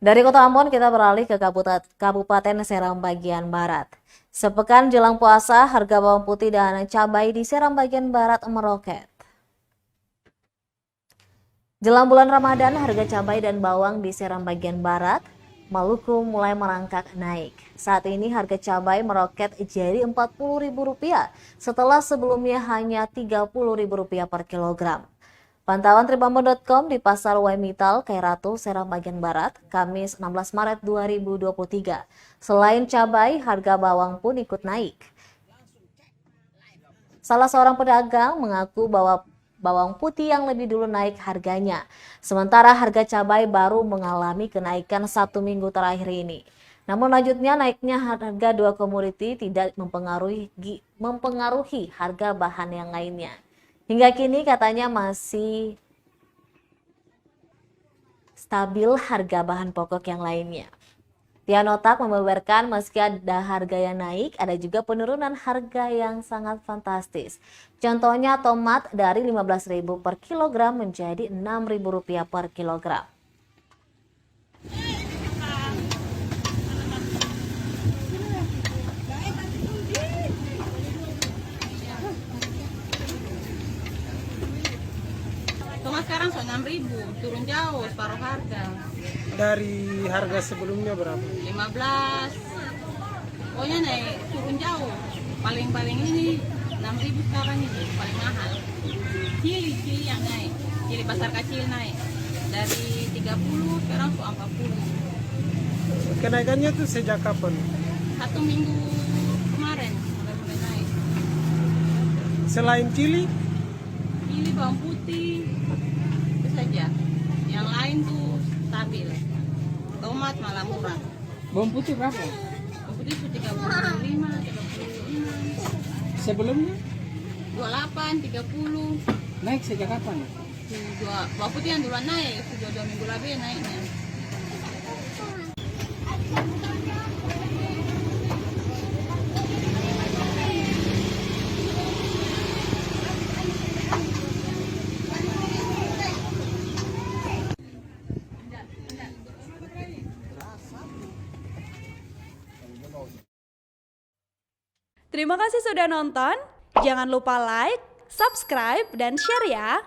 Dari Kota Ambon kita beralih ke Kabupaten Seram bagian Barat. Sepekan jelang puasa, harga bawang putih dan cabai di Seram bagian Barat meroket. Jelang bulan Ramadan, harga cabai dan bawang di Seram bagian Barat, Maluku mulai merangkak naik. Saat ini harga cabai meroket jadi Rp40.000 setelah sebelumnya hanya Rp30.000 per kilogram. Pantauan Tribunbon.com di Pasar Waimital, Kairatu, Seram bagian Barat, Kamis 16 Maret 2023. Selain cabai, harga bawang pun ikut naik. Salah seorang pedagang mengaku bahwa bawang putih yang lebih dulu naik harganya. Sementara harga cabai baru mengalami kenaikan 1 minggu terakhir ini. Namun lanjutnya naiknya harga dua komoditi tidak mempengaruhi harga bahan yang lainnya. Hingga kini katanya masih stabil harga bahan pokok yang lainnya. Tianotak membeberkan meski ada harga yang naik, ada juga penurunan harga yang sangat fantastis. Contohnya tomat dari Rp15.000 per kilogram menjadi Rp6.000 per kilogram. Tomat sekarang 6.000, turun jauh, separuh harga. Dari harga sebelumnya berapa? 15. Pokoknya naik, turun jauh. Paling ini 6.000 sekarang ini, paling mahal. Cili yang naik, cili besar kecil naik. Dari 30 sekarang 40. Kenaikannya tuh sejak kapan? 1 minggu kemarin mulai naik. Selain cili, Cili, bawang putih, itu saja. Yang lain tuh stabil. Tomat malah murah. Bawang putih berapa? Bawang putih itu 35, 35. Sebelumnya 28, 30. naik sejak kapan? Bawang putih yang duluan naik, sudah 2 minggu lebih naiknya. Terima kasih sudah nonton. Jangan lupa like, subscribe, dan share ya.